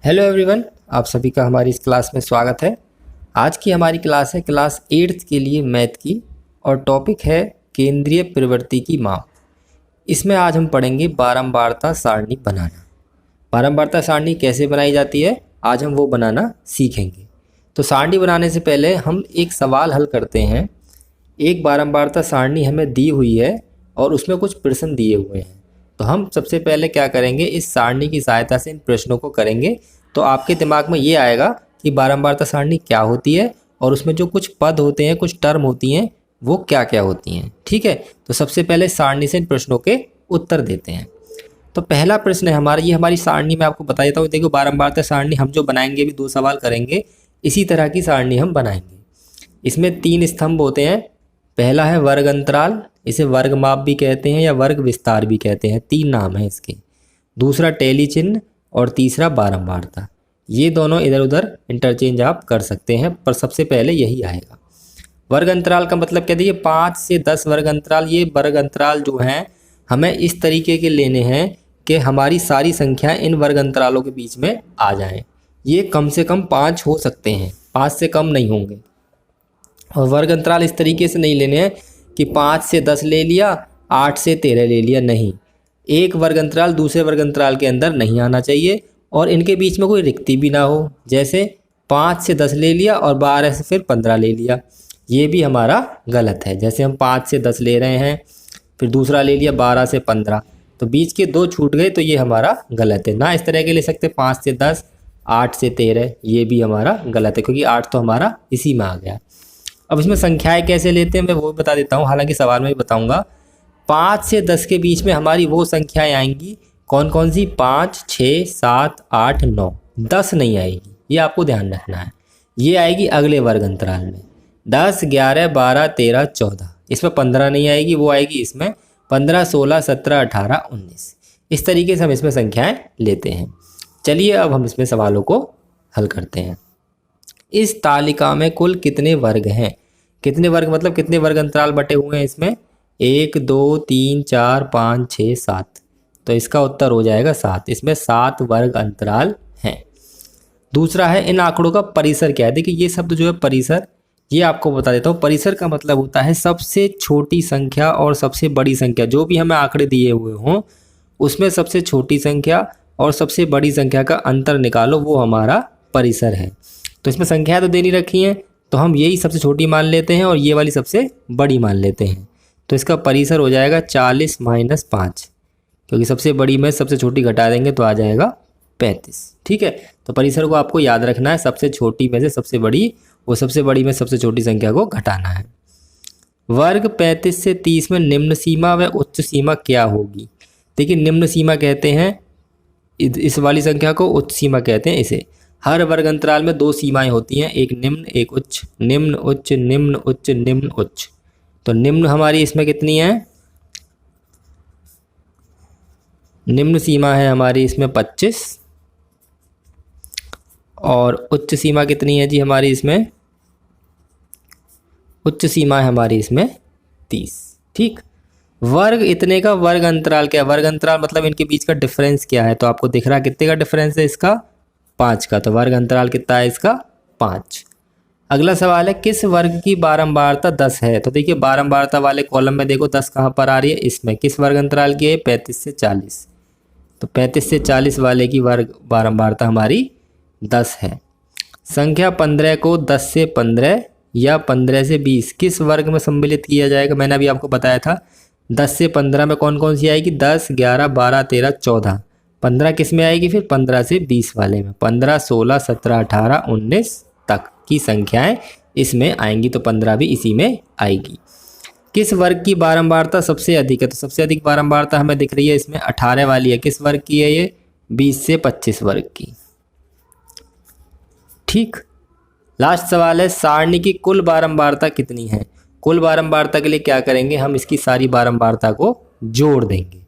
Hello everyone, आप सभी का हमारी इस क्लास में स्वागत है। आज की हमारी क्लास है क्लास 8th के लिए मैथ की और टॉपिक है केंद्रीय प्रवृत्ति की माप। इसमें आज हम पढ़ेंगे बारंबारता सारणी बनाना। बारंबारता सारणी कैसे बनाई जाती है आज हम वो बनाना सीखेंगे। तो सारणी बनाने से पहले हम एक सवाल हल करते हैं। एक बारंबारता सारणी हमें दी हुई है और उसमें कुछ प्रश्न दिए हुए हैं। तो हम सबसे पहले क्या करेंगे, इस सारणी की सहायता से इन प्रश्नों को करेंगे। तो आपके दिमाग में ये आएगा कि बारंबारता सारणी क्या होती है और उसमें जो कुछ पद होते हैं, कुछ टर्म होती हैं, वो क्या क्या होती हैं। ठीक है, तो सबसे पहले सारणी से इन प्रश्नों के उत्तर देते हैं। तो पहला प्रश्न है हमारा, ये हमारी सारणी मैं आपको बता देता हूँ। देखो, बारंबारता सारणी हम जो बनाएंगे भी 2 सवाल करेंगे, इसी तरह की सारणी हम बनाएंगे। इसमें 3 स्तंभ होते हैं। पहला है वर्ग अंतराल, इसे वर्ग माप भी कहते हैं या वर्ग विस्तार भी कहते हैं, 3 नाम हैं इसके। दूसरा टेली चिन्ह और तीसरा बारंबारता। ये दोनों इधर उधर इंटरचेंज आप कर सकते हैं, पर सबसे पहले यही आएगा। वर्ग अंतराल का मतलब क्या देखिए, 5 से 10 वर्ग अंतराल। ये वर्ग अंतराल जो हैं हमें इस तरीके के लेने हैं कि हमारी सारी संख्या इन वर्ग अंतरालों के बीच में आ जाएं। ये कम से कम 5 हो सकते हैं, 5 से कम नहीं होंगे। और वर्ग अंतराल इस तरीके से नहीं लेने हैं कि 5 से 10 ले लिया, 8 से 13 ले लिया, नहीं। एक वर्ग अंतराल दूसरे वर्ग अंतराल के अंदर नहीं आना चाहिए और इनके बीच में कोई रिक्ति भी ना हो। जैसे 5 से 10 ले लिया और 12 से फिर 15 ले लिया, ये भी हमारा गलत है। जैसे हम 5 से 10 ले रहे हैं, फिर दूसरा ले लिया 12 से 15, तो बीच के 2 छूट गए, तो ये हमारा गलत है। ना इस तरह के ले सकते 5 से 10, 8 से 13, ये भी हमारा गलत है, क्योंकि 8 तो हमारा इसी में आ गया। अब इसमें संख्याएं कैसे लेते हैं मैं वो बता देता हूँ, हालांकि सवाल में भी बताऊंगा। 5 से 10 के बीच में हमारी वो संख्याएं आएंगी, कौन कौन सी? 5, 6, 7, 8, 9, 10 नहीं आएगी, ये आपको ध्यान रखना है। ये आएगी अगले वर्ग अंतराल में 10, 11, 12, 13, 14। इसमें 15 नहीं आएगी, वो आएगी इसमें 15, 16, 17, 18, 19। इस तरीके से हम इसमें संख्याएँ लेते हैं। चलिए अब हम इसमें सवालों को हल करते हैं। इस तालिका में कुल कितने वर्ग हैं? कितने वर्ग मतलब कितने वर्ग अंतराल बटे हुए हैं इसमें? 1, 2, 3, 4, 5, 6, 7। तो इसका उत्तर हो जाएगा 7। इसमें 7 वर्ग अंतराल हैं। दूसरा है, इन आंकड़ों का परिसर क्या है? देखिए, ये शब्द जो है परिसर, ये आपको बता देता हूँ। परिसर का मतलब होता है सबसे छोटी संख्या और सबसे बड़ी संख्या। जो भी हमें आंकड़े दिए हुए हों उसमें सबसे छोटी संख्या और सबसे बड़ी संख्या का अंतर निकालो, वो हमारा परिसर है। तो इसमें संख्या तो दे नहीं रखी हैं, तो हम यही सबसे छोटी मान लेते हैं और ये वाली सबसे बड़ी मान लेते हैं। तो इसका परिसर हो जाएगा 40 - 5, क्योंकि सबसे बड़ी में सबसे छोटी घटा देंगे तो आ जाएगा 35। ठीक है, तो परिसर को आपको याद रखना है, सबसे छोटी में से सबसे बड़ी, वो सबसे बड़ी में सबसे छोटी संख्या को घटाना है। वर्ग 35 से 30 में निम्न सीमा व उच्च सीमा क्या होगी? देखिए, निम्न सीमा कहते हैं इस वाली संख्या को, उच्च सीमा कहते हैं इसे। हर वर्ग अंतराल में 2 सीमाएं होती हैं, एक निम्न एक उच्च। निम्न उच्च, निम्न उच्च, निम्न उच्च। तो निम्न हमारी इसमें कितनी है? निम्न सीमा है हमारी इसमें 25 और उच्च सीमा कितनी है जी हमारी इसमें? उच्च सीमा है हमारी इसमें 30। ठीक, वर्ग इतने का वर्ग अंतराल क्या है? वर्ग अंतराल मतलब इनके बीच का डिफरेंस क्या है? तो आपको दिख रहा है कितने का डिफरेंस है इसका? 5 का। तो वर्ग अंतराल कितना है इसका? 5। अगला सवाल है, किस वर्ग की बारंबारता 10 है? तो देखिए, बारंबारता वाले कॉलम में देखो 10 कहाँ पर आ रही है, इसमें। किस वर्ग अंतराल की है? 35 से 40। तो 35 से 40 वाले की वर्ग बारंबारता हमारी 10 है। संख्या 15 को 10 से 15 या 15 से 20 किस वर्ग में सम्मिलित किया जाएगा? मैंने अभी आपको बताया था 10 से 15 में कौन कौन सी आएगी? 10, 11, 12, 13, 14। 15 किस में आएगी फिर? 15 से 20 वाले में। 15, 16, 17, 18, 19 तक की संख्याएं इसमें आएंगी, तो 15 भी इसी में आएगी। किस वर्ग की बारंबारता सबसे अधिक है? तो सबसे अधिक बारंबारता हमें दिख रही है इसमें 18 वाली है। किस वर्ग की है ये? 20 से 25 वर्ग की। ठीक, लास्ट सवाल है, सारणी की कुल बारंबारता कितनी है? कुल बारंबारता के लिए क्या करेंगे, हम इसकी सारी बारंबारता को जोड़ देंगे।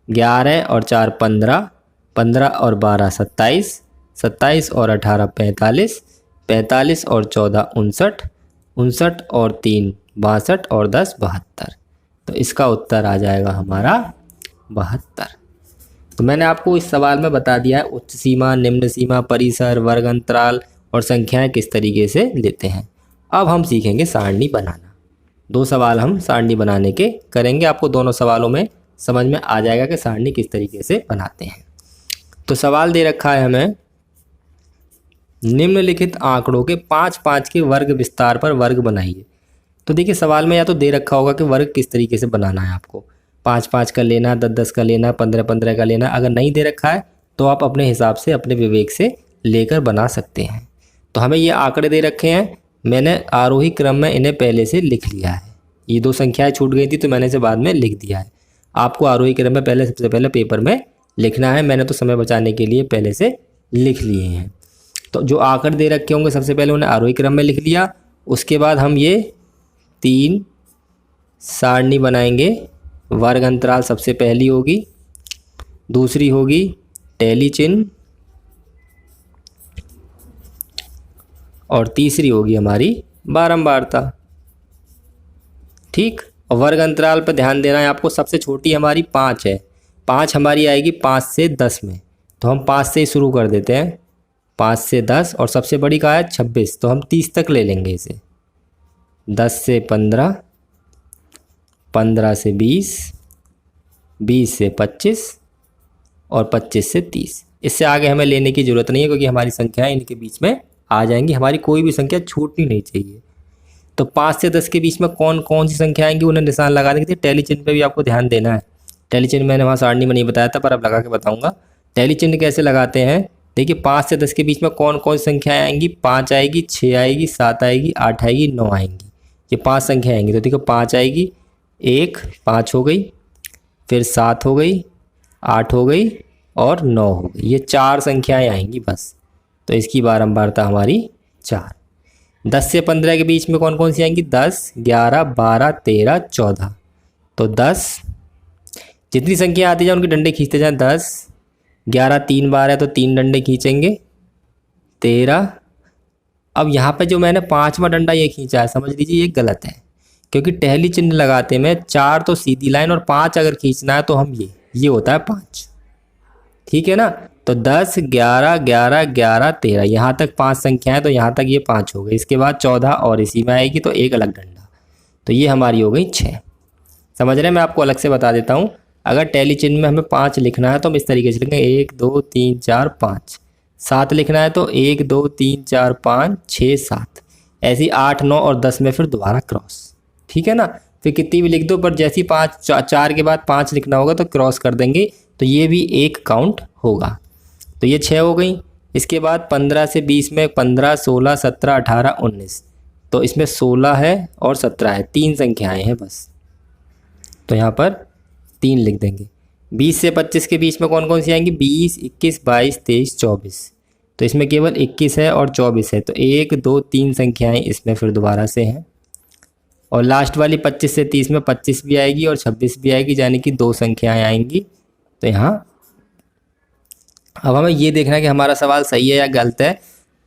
11 और 4 15, 15 और 12 27, 27 और 18 45, 45 और 14 59, 59 और 3 62 और 10 72। तो इसका उत्तर आ जाएगा हमारा 72। तो मैंने आपको इस सवाल में बता दिया है उच्च सीमा, निम्न सीमा, परिसर, वर्ग अंतराल और संख्याएं किस तरीके से लेते हैं। अब हम सीखेंगे सारणी बनाना। 2 सवाल हम सारणी बनाने के करेंगे। आपको दोनों सवालों में समझ में आ जाएगा कि सारणी किस तरीके से बनाते हैं। तो सवाल दे रखा है हमें, निम्नलिखित आंकड़ों के 5-5 के वर्ग विस्तार पर वर्ग बनाइए। तो देखिए सवाल में या तो दे रखा होगा कि वर्ग किस तरीके से बनाना है आपको, 5-5 का लेना, 10-10 का लेना, 15-15 का लेना। अगर नहीं दे रखा है तो आप अपने हिसाब से, अपने विवेक से लेकर बना सकते हैं। तो हमें ये आंकड़े दे रखे हैं, मैंने आरोही क्रम में इन्हें पहले से लिख लिया है। ये 2 संख्याएं छूट गई थी तो मैंने इसे बाद में लिख दिया है। आपको आरोही क्रम में पहले, सबसे पहले पेपर में लिखना है। मैंने तो समय बचाने के लिए पहले से लिख लिए हैं। तो जो आंकड़े दे रखे होंगे सबसे पहले उन्हें आरोही क्रम में लिख लिया। उसके बाद हम ये 3 सारणी बनाएंगे। वर्ग अंतराल सबसे पहली होगी, दूसरी होगी टैली चिन्ह और तीसरी होगी हमारी बारंबारता। ठीक, और वर्ग अंतराल पर ध्यान देना है आपको। सबसे छोटी हमारी 5 है, 5 हमारी आएगी 5 से 10 में, तो हम 5 से ही शुरू कर देते हैं, 5 से 10। और सबसे बड़ी का है 26, तो हम 30 तक ले लेंगे इसे। 10 से 15, 15 से 20, 20 से 25 और 25 से 30। इससे आगे हमें लेने की ज़रूरत नहीं है क्योंकि हमारी संख्याएं इनके बीच में आ जाएंगी। हमारी कोई भी संख्या छूटनी नहीं चाहिए। तो 5 से 10 के बीच में कौन कौन सी संख्या आएंगी उन्हें निशान लगा देंगे। टैली चिन्ह पे भी आपको ध्यान देना है। टैली चिन्ह मैंने वहाँ सारणी में नहीं बताया था पर अब लगा के बताऊँगा। टैली चिन्ह कैसे लगाते हैं, देखिए 5 से 10 के बीच में कौन कौन सी संख्याएँ आएंगी। 5 आएगी, 6 आएगी, 7 आएगी, 8 आएगी, 9 आएंगी। ये 5 संख्या आएंगी। तो देखो 5 आएगी, 1 5 हो गई, फिर 7 हो गई, 8 हो गई और 9 हो गई। ये 4 संख्याएँ आएंगी बस। तो इसकी बारंबारता हमारी 4। 10 से 15 के बीच में कौन कौन सी आएंगी, 10, 11, 12, 13, 14। तो 10, जितनी संख्या आती जाए उनके डंडे खींचते जाएं। 10, 11 3 बार है तो 3 डंडे खींचेंगे। 13, अब यहाँ पे जो मैंने 5वां डंडा ये खींचा है, समझ लीजिए ये गलत है क्योंकि टैली चिन्ह लगाते में 4 तो सीधी लाइन और 5 अगर खींचना है तो हम ये होता है 5। ठीक है ना। तो 10, 11, 11, 11, 13, यहाँ तक 5 संख्याएं, तो यहाँ तक ये 5 हो गई। इसके बाद 14 और इसी में आएगी तो एक अलग डंडा, तो ये हमारी हो गई 6। समझ रहे हैं, मैं आपको अलग से बता देता हूँ। अगर टैली चिन्ह में हमें 5 लिखना है तो हम इस तरीके से लिखेंगे 1 2 3 4 5। 7 लिखना है तो 1 2 3 4 5 6 7। ऐसी 8 9 और 10 में फिर दोबारा क्रॉस। ठीक है ना। फिर कितनी भी लिख दो पर जैसी 5 4 के बाद 5 लिखना होगा तो क्रॉस कर देंगे, तो ये भी एक काउंट होगा। तो ये 6 हो गई। इसके बाद 15 से 20 में 15, 16, 17, 18, 19। तो इसमें 16 है और 17 है, 3 संख्याएं हैं बस, तो यहाँ पर 3 लिख देंगे। 20 से 25 के बीच में कौन कौन सी आएंगी, 20, 21, 22, 23, 24। तो इसमें केवल 21 है और 24 है, तो 1 2 3 संख्याएं इसमें फिर दोबारा से हैं। और लास्ट वाली 25 से 30 में 25 भी आएगी और 26 भी आएगी, यानी कि 2 संख्याएं आएंगी। तो यहाँ अब हमें ये देखना है कि हमारा सवाल सही है या गलत है।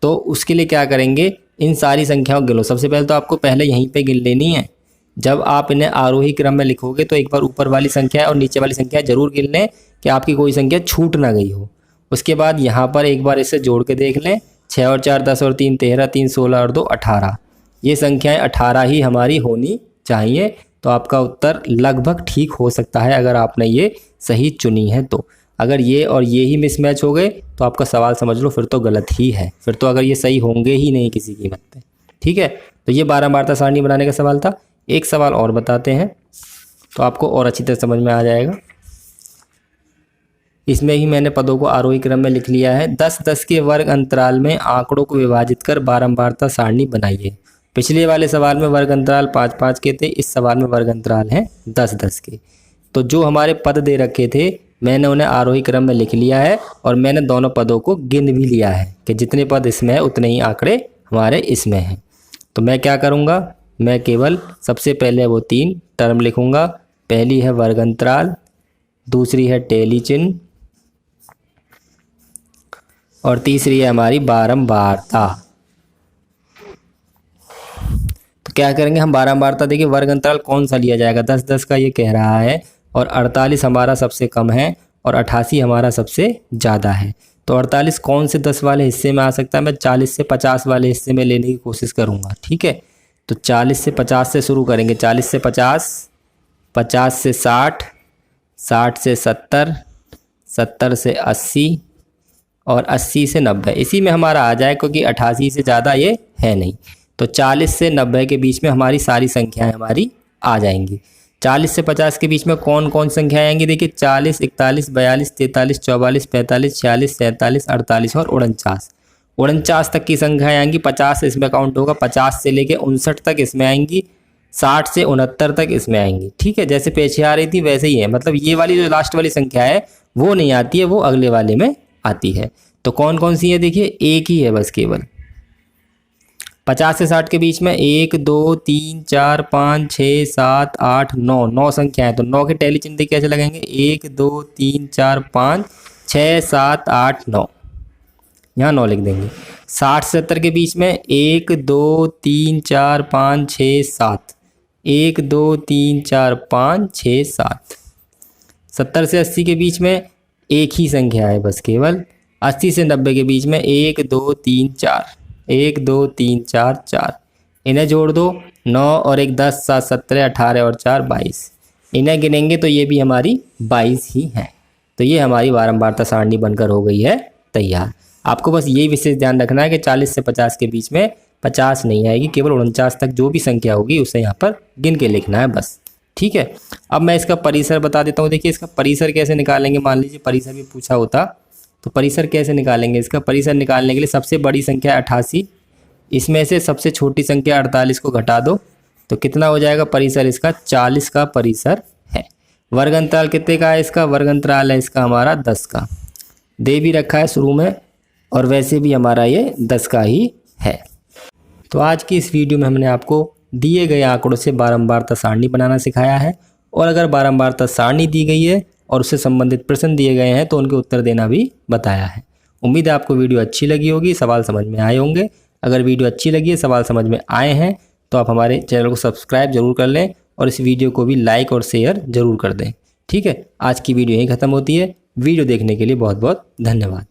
तो उसके लिए क्या करेंगे, इन सारी संख्याओं को गिनो। सबसे पहले तो आपको पहले यहीं पे गिन लेनी है। जब आप इन्हें आरोही क्रम में लिखोगे तो एक बार ऊपर वाली संख्या और नीचे वाली संख्या जरूर गिन लें कि आपकी कोई संख्या छूट ना गई हो। उसके बाद यहाँ पर एक बार इसे जोड़ के देख लें, 6 और 4 10 और 3 13, 3 16 और 2 18। ये संख्याएँ 18 ही हमारी होनी चाहिए। तो आपका उत्तर लगभग ठीक हो सकता है अगर आपने ये सही चुनी है। तो अगर ये और ये ही मिसमैच हो गए तो आपका सवाल समझ लो फिर तो गलत ही है। फिर तो अगर ये सही होंगे ही नहीं किसी कीमत पे। ठीक है, तो ये बारंबारता सारणी बनाने का सवाल था। एक सवाल और बताते हैं तो आपको और अच्छी तरह समझ में आ जाएगा। इसमें ही मैंने पदों को आरोही क्रम में लिख लिया है। 10-10 के वर्ग अंतराल में आंकड़ों को विभाजित कर बारंबारता सारणी बनाइए। पिछले वाले सवाल में वर्ग अंतराल 5-5 के थे, इस सवाल में वर्ग अंतराल हैं 10-10 के। तो जो हमारे पद दे रखे थे मैंने उन्हें आरोही क्रम में लिख लिया है और मैंने दोनों पदों को गिन भी लिया है कि जितने पद इसमें है उतने ही आंकड़े हमारे इसमें हैं। तो मैं क्या करूँगा, मैं केवल सबसे पहले वो 3 टर्म लिखूँगा। पहली है वर्ग अंतराल, दूसरी है टैली चिन्ह और तीसरी है हमारी बारंबारता। तो क्या करेंगे हम बारंबारता, देखिए वर्ग अंतराल कौन सा लिया जाएगा, 10-10 का ये कह रहा है और 48 हमारा सबसे कम है और 88 हमारा सबसे ज़्यादा है। तो 48 कौन से 10 वाले हिस्से में आ सकता है? मैं 40 से 50 वाले हिस्से में लेने की कोशिश करूँगा। ठीक है, तो 40 से 50 से शुरू करेंगे। 40 से 50, 50 से 60, 60 से 70, 70 से 80 और 80 से 90। इसी में हमारा आ जाए, क्योंकि 88 से ज़्यादा ये है नहीं। तो 40 से 90 के बीच में हमारी सारी संख्याएं हमारी आ जाएंगी। 40 से 50 के बीच में कौन कौन संख्याएं आएंगी? देखिए 40, 41, 42, 43, 44, 45, 46, 47, 48 और 49। 49 तक की संख्याएं आएंगी। 50 इसमें काउंट होगा, 50 से लेके 59 तक इसमें आएंगी, 60 से 69 तक इसमें आएंगी। ठीक है, जैसे पीछे आ रही थी वैसे ही है, मतलब ये वाली जो लास्ट वाली संख्या है वो नहीं आती है, वो अगले वाले में आती है। तो कौन कौन सी है? देखिए एक ही है बस, केवल 50 से 60 के बीच में 1, 2, 3, 4, 5, 6, 7, 8, 9, 9 संख्या है। तो 9 के टैली चिन्ह कैसे लगाएंगे? 1, 2, 3, 4, 5, 6, 7, 8, 9, यहाँ 9 लिख देंगे। 60 से 70 के बीच में 1, 2, 3, 4, 5, 6, 7, 1, 2, 3, 4, 5, 6, 7। 70 से 80 के बीच में एक ही संख्या है बस, केवल। 80 से 90 के बीच में 1, 2, 3, 4, 1, 2, 3, 4, 4, इन्हें जोड़ दो, 9 और 1 10, 7 17, 18 और 4 22, इन्हें गिनेंगे तो ये भी हमारी 22 ही है। तो ये हमारी बारंबारता सारणी बनकर हो गई है तैयार। आपको बस यही विशेष ध्यान रखना है कि 40 से 50 के बीच में 50 नहीं आएगी, केवल 49 तक जो भी संख्या होगी उसे यहाँ पर गिन के लिखना है बस। ठीक है, अब मैं इसका परिसर बता देता हूँ। देखिए इसका परिसर कैसे निकालेंगे, मान लीजिए परिसर भी पूछा होता तो परिसर कैसे निकालेंगे? इसका परिसर निकालने के लिए सबसे बड़ी संख्या 88, इसमें से सबसे छोटी संख्या 48 को घटा दो तो कितना हो जाएगा परिसर इसका? 40 का परिसर है। वर्ग अंतराल कितने का है इसका? वर्ग अंतराल है इसका हमारा 10 का, दे भी रखा है शुरू में, और वैसे भी हमारा ये 10 का ही है। तो आज की इस वीडियो में हमने आपको दिए गए आंकड़ों से बारंबारता सारणी बनाना सिखाया है, और अगर बारंबारता सारणी दी गई है और उससे संबंधित प्रश्न दिए गए हैं तो उनके उत्तर देना भी बताया है। उम्मीद है आपको वीडियो अच्छी लगी होगी, सवाल समझ में आए होंगे। अगर वीडियो अच्छी लगी है, सवाल समझ में आए हैं, तो आप हमारे चैनल को सब्सक्राइब जरूर कर लें और इस वीडियो को भी लाइक और शेयर जरूर कर दें। ठीक है, आज की वीडियो यहीं ख़त्म होती है। वीडियो देखने के लिए बहुत बहुत धन्यवाद।